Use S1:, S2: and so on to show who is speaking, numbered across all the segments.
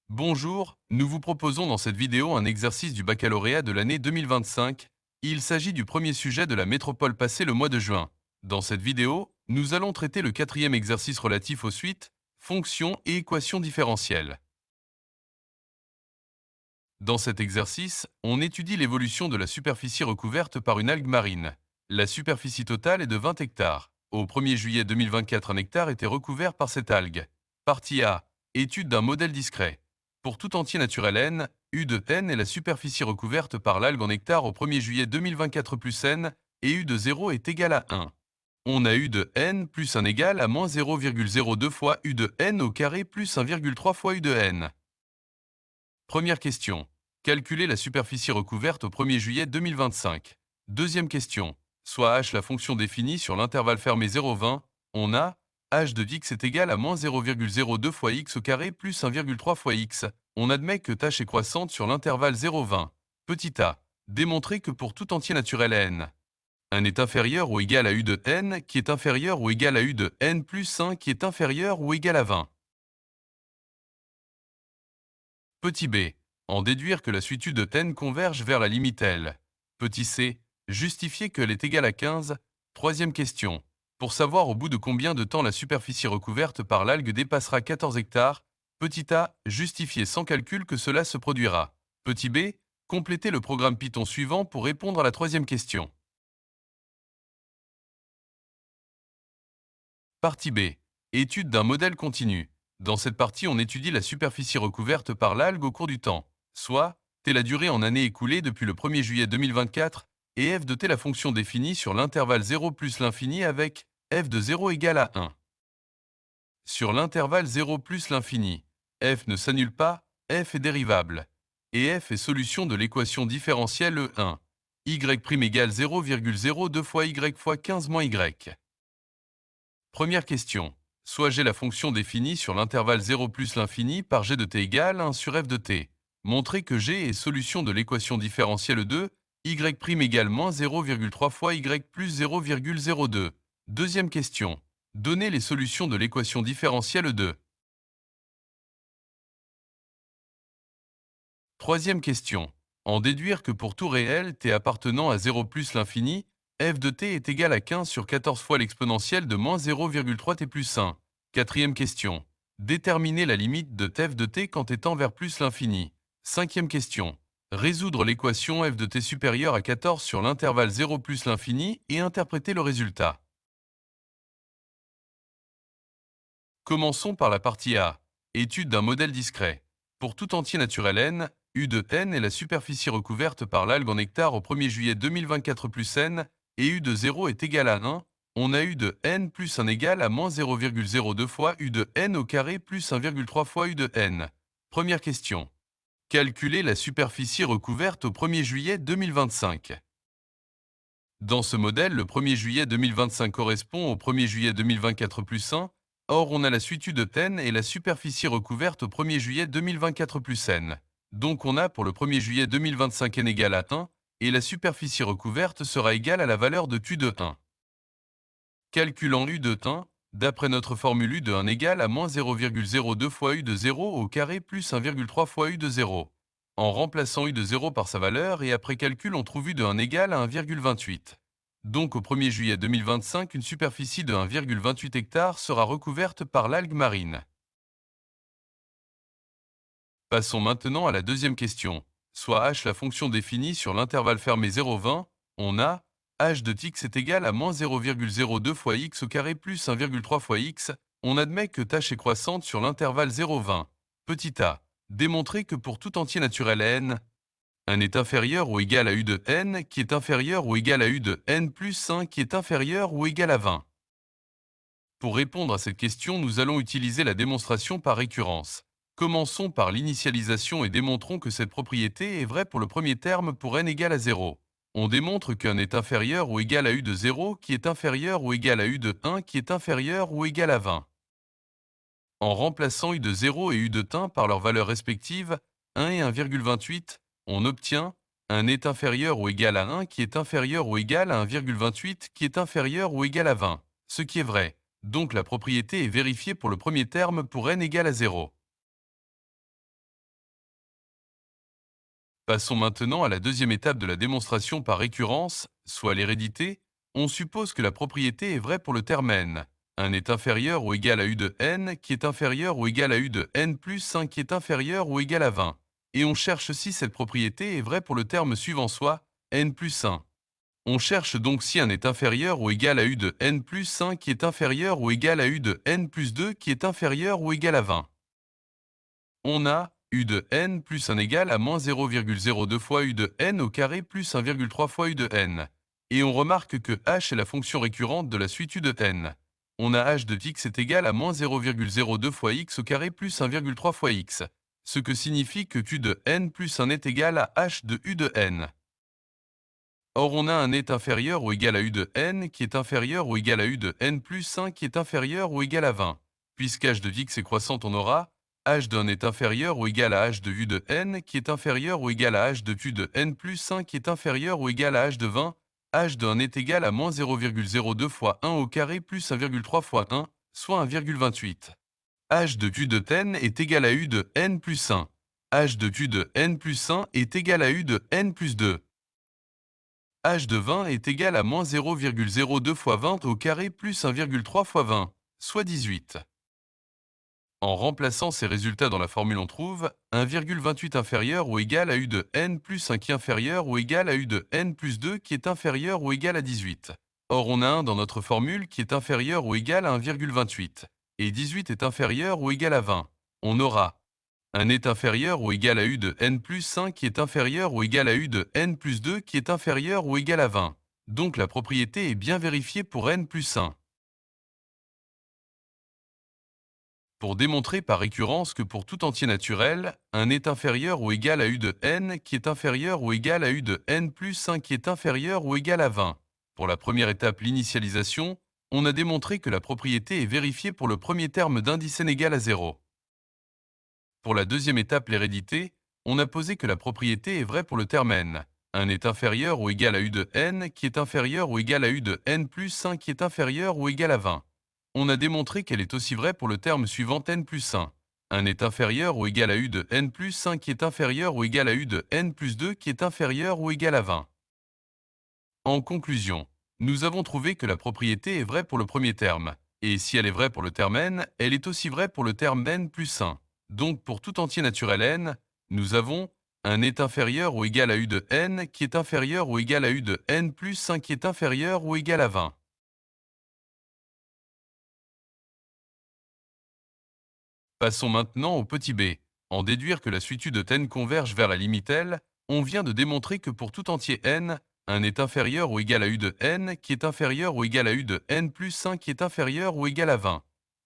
S1: Bonjour, nous vous proposons dans cette vidéo un exercice du baccalauréat de l'année 2025. Il s'agit du premier sujet de la métropole passée le mois de juin. Dans cette vidéo, nous allons traiter le quatrième exercice relatif aux suites, fonctions et équations différentielles. Dans cet exercice, on étudie l'évolution de la superficie recouverte par une algue marine. La superficie totale est de 20 hectares. Au 1er juillet 2024, un hectare était recouvert par cette algue. Partie A. Étude d'un modèle discret. Pour tout entier naturel n, U de n est la superficie recouverte par l'algue en hectares au 1er juillet 2024 plus n, et U de 0 est égal à 1. On a U de n plus 1 égal à moins 0,02 fois U de n au carré plus 1,3 fois U de n. Première question. Calculer la superficie recouverte au 1er juillet 2025. Deuxième question. Soit h la fonction définie sur l'intervalle fermé 0,20, on a h de x est égal à moins 0,02 fois x au carré plus 1,3 fois x. On admet que tâche est croissante sur l'intervalle 0,20. Petit a. Démontrer que pour tout entier naturel n, n est inférieur ou égal à u de n qui est inférieur ou égal à u de n plus 1 qui est inférieur ou égal à 20. Petit b. En déduire que la suite u de n converge vers la limite L. Petit c. Justifier qu'elle est égale à 15. Troisième question. Pour savoir au bout de combien de temps la superficie recouverte par l'algue dépassera 14 hectares, petit a. Justifier sans calcul que cela se produira. Petit b. Compléter le programme Python suivant pour répondre à la troisième question. Partie B. Étude d'un modèle continu. Dans cette partie, on étudie la superficie recouverte par l'algue au cours du temps, soit t la durée en années écoulées depuis le 1er juillet 2024 et f de t la fonction définie sur l'intervalle 0 plus l'infini avec f de 0 égale à 1. Sur l'intervalle 0 plus l'infini, f ne s'annule pas, f est dérivable, et f est solution de l'équation différentielle E1. y' égale 0,02 fois y fois 15 moins y. Première question. Soit j'ai la fonction définie sur l'intervalle 0 plus l'infini par g de t égale 1 sur f de t. Montrez que g est solution de l'équation différentielle de y' égale moins 0,3 fois y plus 0,02. Deuxième question. Donnez les solutions de l'équation différentielle de. Troisième question. En déduire que pour tout réel t appartenant à 0 plus l'infini, f de t est égal à 15 sur 14 fois l'exponentielle de moins 0,3 t plus 1. Quatrième question. Déterminer la limite de f de t quand t tend vers plus l'infini. Cinquième question. Résoudre l'équation f de t supérieure à 14 sur l'intervalle 0 plus l'infini et interpréter le résultat. Commençons par la partie A. Étude d'un modèle discret. Pour tout entier naturel n, U de n est la superficie recouverte par l'algue en hectares au 1er juillet 2024 plus n, et U de 0 est égal à 1, on a U de n plus 1 égal à moins 0,02 fois U de n au carré plus 1,3 fois U de n. Première question. Calculer la superficie recouverte au 1er juillet 2025. Dans ce modèle, le 1er juillet 2025 correspond au 1er juillet 2024 plus 1, or on a la suite U de n et la superficie recouverte au 1er juillet 2024 plus n. Donc on a pour le 1er juillet 2025 n égale à 1, et la superficie recouverte sera égale à la valeur de tu de 1. Calculant U de 1, d'après notre formule U de 1 égale à moins 0,02 fois U de 0 au carré plus 1,3 fois U de 0. En remplaçant U de 0 par sa valeur et après calcul, on trouve U de 1 égale à 1,28. Donc au 1er juillet 2025, une superficie de 1,28 hectares sera recouverte par l'algue marine. Passons maintenant à la deuxième question. Soit h la fonction définie sur l'intervalle fermé 0,20, on a h de x est égal à moins 0,02 fois x au carré plus 1,3 fois x, on admet que tâche est croissante sur l'intervalle 0,20. Petit a. Démontrer que pour tout entier naturel n, n est inférieur ou égal à u de n qui est inférieur ou égal à u de n plus 1 qui est inférieur ou égal à 20. Pour répondre à cette question, nous allons utiliser la démonstration par récurrence. Commençons par l'initialisation et démontrons que cette propriété est vraie pour le premier terme pour n égale à 0. On démontre qu'un est inférieur ou égal à u de 0 qui est inférieur ou égal à u de 1 qui est inférieur ou égal à 20. En remplaçant u de 0 et u de 1 par leurs valeurs respectives, 1 et 1,28, on obtient un est inférieur ou égal à 1 qui est inférieur ou égal à 1,28 qui est inférieur ou égal à 20, ce qui est vrai. Donc la propriété est vérifiée pour le premier terme pour n égale à 0. Passons maintenant à la deuxième étape de la démonstration par récurrence, soit l'hérédité. On suppose que la propriété est vraie pour le terme n. 1 est inférieur ou égal à u de n, qui est inférieur ou égal à u de n plus 1 qui est inférieur ou égal à 20. Et on cherche si cette propriété est vraie pour le terme suivant, soit n plus 1. On cherche donc si 1 est inférieur ou égal à u de n plus 1 qui est inférieur ou égal à u de n plus 2 qui est inférieur ou égal à 20. On a u de n plus 1 égale à moins 0,02 fois u de n au carré plus 1,3 fois u de n. Et on remarque que h est la fonction récurrente de la suite u de n. On a h de x est égal à moins 0,02 fois x au carré plus 1,3 fois x, ce que signifie que u de n plus 1 est égal à h de u de n. Or on a un est inférieur ou égal à u de n qui est inférieur ou égal à u de n plus 1 qui est inférieur ou égal à 20. Puisque h de x est croissante, on aura h d'un est inférieur ou égal à h de u de n qui est inférieur ou égal à h de u de n plus 1 qui est inférieur ou égal à h de 20. H d'un est égal à moins 0,02 fois 1 au carré plus 1,3 fois 1, soit 1,28. H de u de n est égal à u de n plus 1. H de u de n plus 1 est égal à u de n plus 2. H de 20 est égal à moins 0,02 fois 20 au carré plus 1,3 fois 20, soit 18. En remplaçant ces résultats dans la formule, on trouve 1,28 inférieur ou égal à u de n plus 1 qui est inférieur ou égal à u de n plus 2 qui est inférieur ou égal à 18. Or on a 1 dans notre formule qui est inférieur ou égal à 1,28, et 18 est inférieur ou égal à 20. On aura 1 est inférieur ou égal à u de n plus 1 qui est inférieur ou égal à u de n plus 2 qui est inférieur ou égal à 20. Donc la propriété est bien vérifiée pour n plus 1. Pour démontrer par récurrence que pour tout entier naturel, 1 est inférieur ou égal à u de n qui est inférieur ou égal à u de n plus 1 qui est inférieur ou égal à 20. Pour la première étape, l'initialisation, on a démontré que la propriété est vérifiée pour le premier terme d'indice n égal à 0. Pour la deuxième étape, l'hérédité, on a posé que la propriété est vraie pour le terme n. 1 est inférieur ou égal à u de n qui est inférieur ou égal à u de n plus 1 qui est inférieur ou égal à 20. On a démontré qu'elle est aussi vraie pour le terme suivant n plus 1. 1 est inférieur ou égal à u de n plus 1 qui est inférieur ou égal à u de n plus 2 qui est inférieur ou égal à 20. En conclusion, nous avons trouvé que la propriété est vraie pour le premier terme, et si elle est vraie pour le terme n, elle est aussi vraie pour le terme n plus 1. Donc pour tout entier naturel n, nous avons 1 est inférieur ou égal à u de n qui est inférieur ou égal à u de n plus 1 qui est inférieur ou égal à 20. Passons maintenant au petit b. En déduire que la suite u de n converge vers la limite L, on vient de démontrer que pour tout entier n, 1 est inférieur ou égal à u de n qui est inférieur ou égal à u de n plus 1 qui est inférieur ou égal à 20.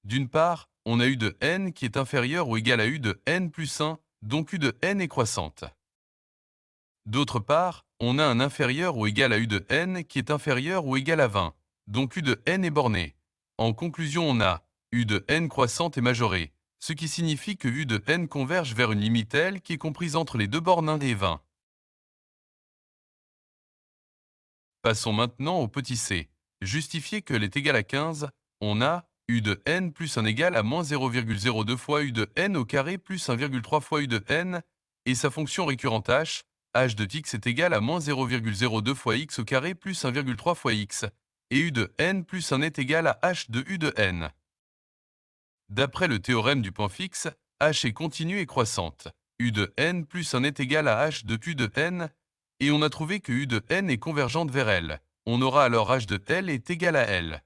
S1: D'une part, on a u de n qui est inférieur ou égal à u de n plus 1, donc u de n est croissante. D'autre part, on a un inférieur ou égal à u de n qui est inférieur ou égal à 20, donc u de n est borné. En conclusion, on a u de n croissante et majorée, ce qui signifie que u de n converge vers une limite L qui est comprise entre les deux bornes 1 et 20. Passons maintenant au petit c. Justifier que L est égal à 15, on a u de n plus 1 égale à moins 0,02 fois u de n au carré plus 1,3 fois u de n, et sa fonction récurrente h de x est égal à moins 0,02 fois x au carré plus 1,3 fois x, et u de n plus 1 est égal à h de u de n. D'après le théorème du point fixe, h est continue et croissante. U de n plus 1 est égal à h de u de n, et on a trouvé que u de n est convergente vers L. On aura alors h de L est égal à L.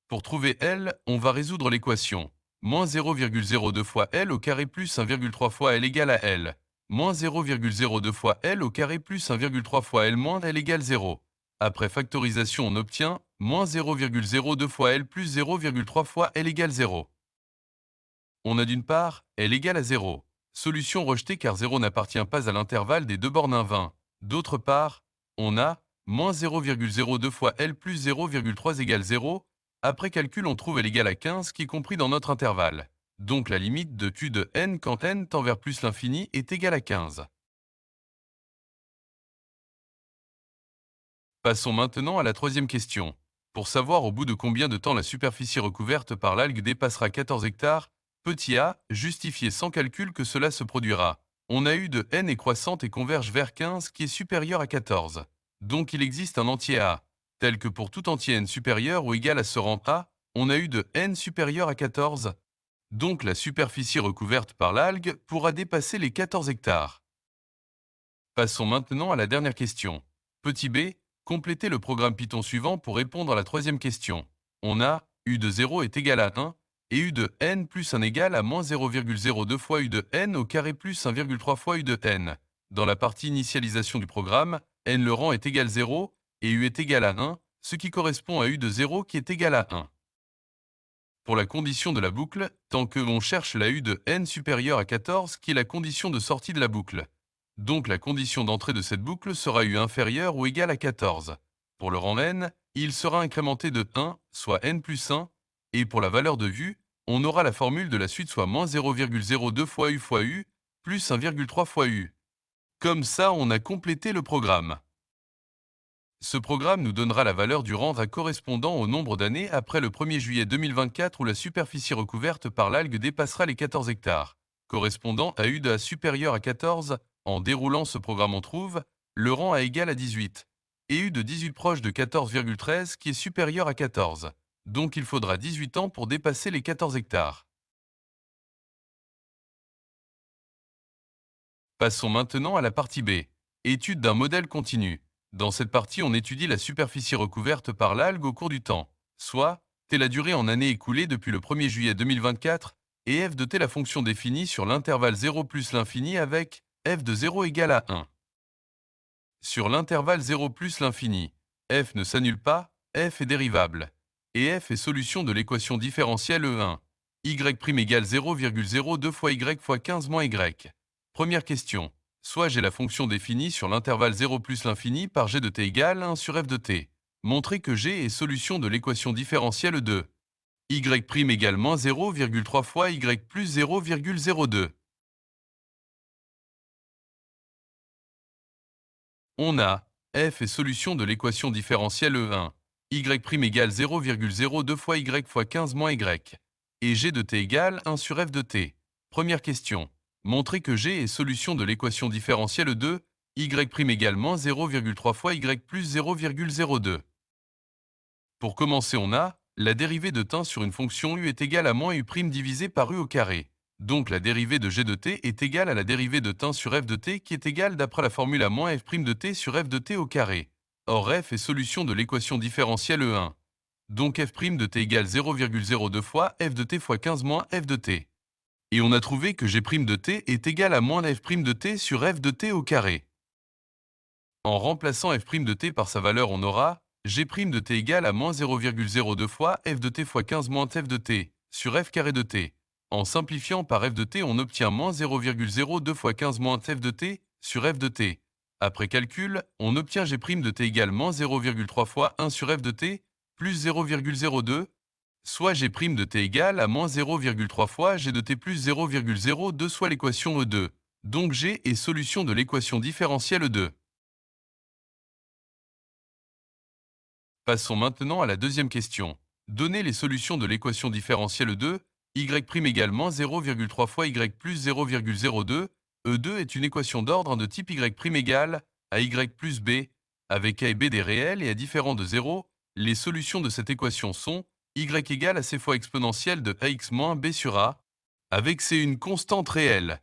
S1: Pour trouver L, on va résoudre l'équation. Moins 0,02 fois L au carré plus 1,3 fois L égale à L. Moins 0,02 fois L au carré plus 1,3 fois L moins L égale 0. Après factorisation, on obtient moins 0,02 fois L plus 0,3 fois L égale 0. On a d'une part L égale à 0. Solution rejetée car 0 n'appartient pas à l'intervalle des deux bornes 1, 20. D'autre part, on a moins 0,02 fois L plus 0,3 égale 0. Après calcul, on trouve L égale à 15 qui est compris dans notre intervalle. Donc la limite de u de n quand n tend vers plus l'infini est égale à 15. Passons maintenant à la troisième question. Pour savoir au bout de combien de temps la superficie recouverte par l'algue dépassera 14 hectares, petit a, justifier sans calcul que cela se produira. On a u de n est croissante et converge vers 15 qui est supérieur à 14. Donc il existe un entier A, tel que pour tout entier n supérieur ou égal à ce rang A, on a u de n supérieur à 14. Donc la superficie recouverte par l'algue pourra dépasser les 14 hectares. Passons maintenant à la dernière question. Petit b, complétez le programme Python suivant pour répondre à la troisième question. On a u de 0 est égal à 1 et u de n plus 1 égale à moins 0,02 fois u de n au carré plus 1,3 fois u de n. Dans la partie initialisation du programme, n le rang est égal à 0 et u est égal à 1, ce qui correspond à u de 0 qui est égal à 1. Pour la condition de la boucle, tant que l'on cherche la u de n supérieure à 14 qui est la condition de sortie de la boucle. Donc la condition d'entrée de cette boucle sera u inférieure ou égale à 14. Pour le rang n, il sera incrémenté de 1, soit n plus 1, et pour la valeur de vue, on aura la formule de la suite soit moins 0,02 fois u, plus 1,3 fois u. Comme ça, on a complété le programme. Ce programme nous donnera la valeur du rang correspondant au nombre d'années après le 1er juillet 2024 où la superficie recouverte par l'algue dépassera les 14 hectares, correspondant à u de a supérieur à 14. En déroulant ce programme, on trouve le rang a égal à 18 et u de 18 proche de 14,13 qui est supérieur à 14. Donc il faudra 18 ans pour dépasser les 14 hectares. Passons maintenant à la partie B. Étude d'un modèle continu. Dans cette partie, on étudie la superficie recouverte par l'algue au cours du temps, soit t la durée en années écoulées depuis le 1er juillet 2024 et f de t la fonction définie sur l'intervalle 0 plus l'infini avec f de 0 égale à 1. Sur l'intervalle 0 plus l'infini, f ne s'annule pas, f est dérivable, et f est solution de l'équation différentielle E1. Y' égale 0,02 fois y fois 15 moins y. Première question. Soit j'ai la fonction définie sur l'intervalle 0 plus l'infini par g de t égale 1 sur f de t. Montrez que g est solution de l'équation différentielle de y' égale moins 0,3 fois y plus 0,02. On a f est solution de l'équation différentielle E1. Y' égale 0,02 fois y fois 15 moins y. Et g de t égale 1 sur f de t. Première question. Montrez que g est solution de l'équation différentielle de y' égale moins 0,3 fois y plus 0,02. Pour commencer, on a la dérivée de t sur une fonction u est égale à moins u' divisé par u au carré. Donc la dérivée de g de t est égale à la dérivée de t sur f de t qui est égale d'après la formule à moins f' de t sur f de t au carré. Or f est solution de l'équation différentielle E1. Donc f' de t égale 0,02 fois f de t fois 15 moins f de t. Et on a trouvé que g' de t est égal à moins f' de t sur f de t au carré. En remplaçant f' de t par sa valeur, on aura g' de t égale à moins 0,02 fois f de t fois 15 moins f de t sur f carré de t. En simplifiant par f de t, on obtient moins 0,02 fois 15 moins f de t sur f de t. Après calcul, on obtient g' de t égale moins 0,3 fois 1 sur f de t plus 0,02, soit g' de t égale à moins 0,3 fois g de t plus 0,02 soit l'équation E2. Donc g est solution de l'équation différentielle E2. Passons maintenant à la deuxième question. Donnez les solutions de l'équation différentielle E2, y' égale moins 0,3 fois y plus 0,02. E2 est une équation d'ordre de type y' égale à y plus b, avec a et b des réels et à différents de 0. Les solutions de cette équation sont y égale à c fois exponentielle de ax moins b sur a, avec c une constante réelle.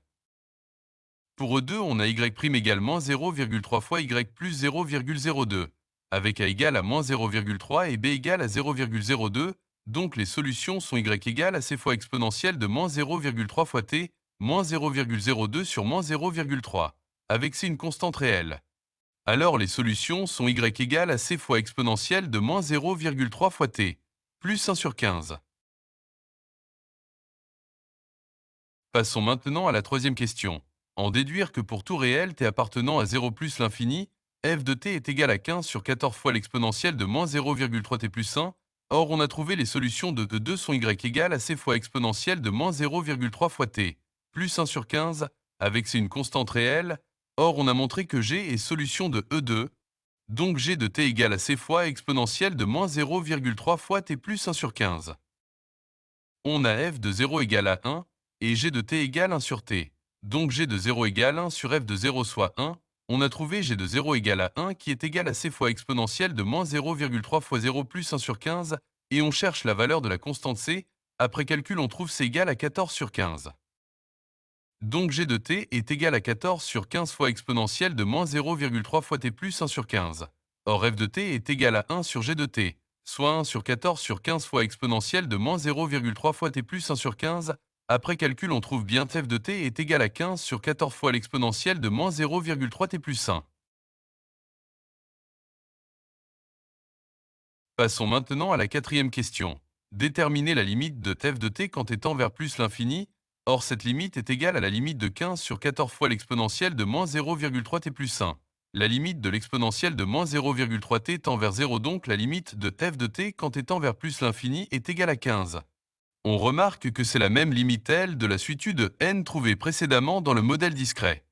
S1: Pour E2, on a y' égale moins 0,3 fois y plus 0,02, avec a égale à moins 0,3 et b égale à 0,02, donc les solutions sont y égale à c fois exponentielle de moins 0,3 fois t, moins 0,02 sur moins 0,3, avec c une constante réelle. Alors les solutions sont y égale à c fois exponentielle de moins 0,3 fois t, plus 1 sur 15. Passons maintenant à la troisième question. En déduire que pour tout réel t appartenant à 0 plus l'infini, f de t est égal à 15 sur 14 fois l'exponentielle de moins 0,3 t plus 1. Or, on a trouvé les solutions de E2 sont y égale à c fois exponentielle de moins 0,3 fois t, plus 1 sur 15, avec c une constante réelle. Or, on a montré que g est solution de E2, donc g de t égale à c fois exponentielle de moins 0,3 fois t plus 1 sur 15. On a f de 0 égale à 1 et g de t égale 1 sur t. Donc g de 0 égale 1 sur f de 0 soit 1. On a trouvé g de 0 égale à 1 qui est égal à c fois exponentielle de moins 0,3 fois 0 plus 1 sur 15, et on cherche la valeur de la constante c. Après calcul, on trouve c égale à 14 sur 15. Donc g de t est égal à 14 sur 15 fois exponentielle de moins 0,3 fois t plus 1 sur 15. Or f de t est égal à 1 sur g de t, soit 1 sur 14 sur 15 fois exponentielle de moins 0,3 fois t plus 1 sur 15. Après calcul, on trouve bien f de t est égal à 15 sur 14 fois l'exponentielle de moins 0,3 t plus 1. Passons maintenant à la quatrième question. Déterminer la limite de f de t quand étant vers plus l'infini. Or, cette limite est égale à la limite de 15 sur 14 fois l'exponentielle de moins 0,3 t plus 1. La limite de l'exponentielle de moins 0,3 t tend vers 0, donc la limite de f de t quand étant vers plus l'infini est égale à 15. On remarque que c'est la même limite L de la suitude n trouvée précédemment dans le modèle discret.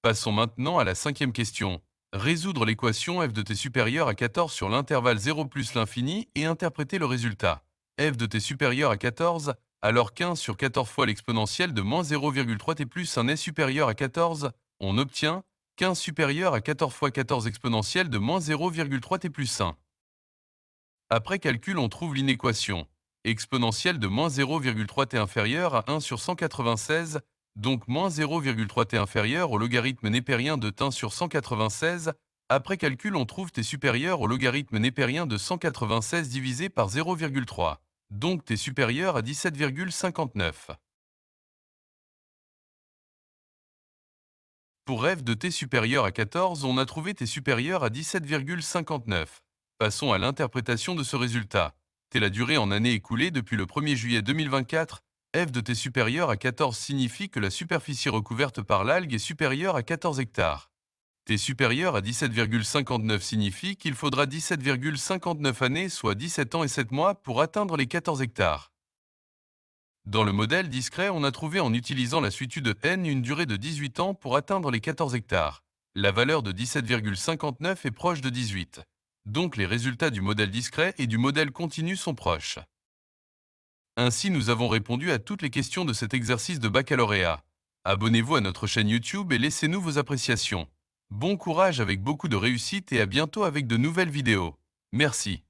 S1: Passons maintenant à la cinquième question. Résoudre l'équation f de t supérieure à 14 sur l'intervalle 0 plus l'infini et interpréter le résultat. F de t supérieure à 14, alors 15 sur 14 fois l'exponentielle de moins 0,3 t plus 1 est supérieur à 14, on obtient 15 supérieur à 14 fois 14 exponentielle de moins 0,3 t plus 1. Après calcul, on trouve l'inéquation. Exponentielle de moins 0,3 t inférieure à 1 sur 196, donc moins 0,3 t inférieur au logarithme népérien de 1 sur 196. Après calcul, on trouve t supérieur au logarithme népérien de 196 divisé par 0,3, donc t supérieur à 17,59. Pour f de t supérieur à 14, on a trouvé t supérieur à 17,59. Passons à l'interprétation de ce résultat. T la durée en années écoulées depuis le 1er juillet 2024. F de t supérieur à 14 signifie que la superficie recouverte par l'algue est supérieure à 14 hectares. T supérieur à 17,59 signifie qu'il faudra 17,59 années, soit 17 ans et 7 mois, pour atteindre les 14 hectares. Dans le modèle discret, on a trouvé en utilisant la suitude n une durée de 18 ans pour atteindre les 14 hectares. La valeur de 17,59 est proche de 18. Donc les résultats du modèle discret et du modèle continu sont proches. Ainsi, nous avons répondu à toutes les questions de cet exercice de baccalauréat. Abonnez-vous à notre chaîne YouTube et laissez-nous vos appréciations. Bon courage avec beaucoup de réussite et à bientôt avec de nouvelles vidéos. Merci.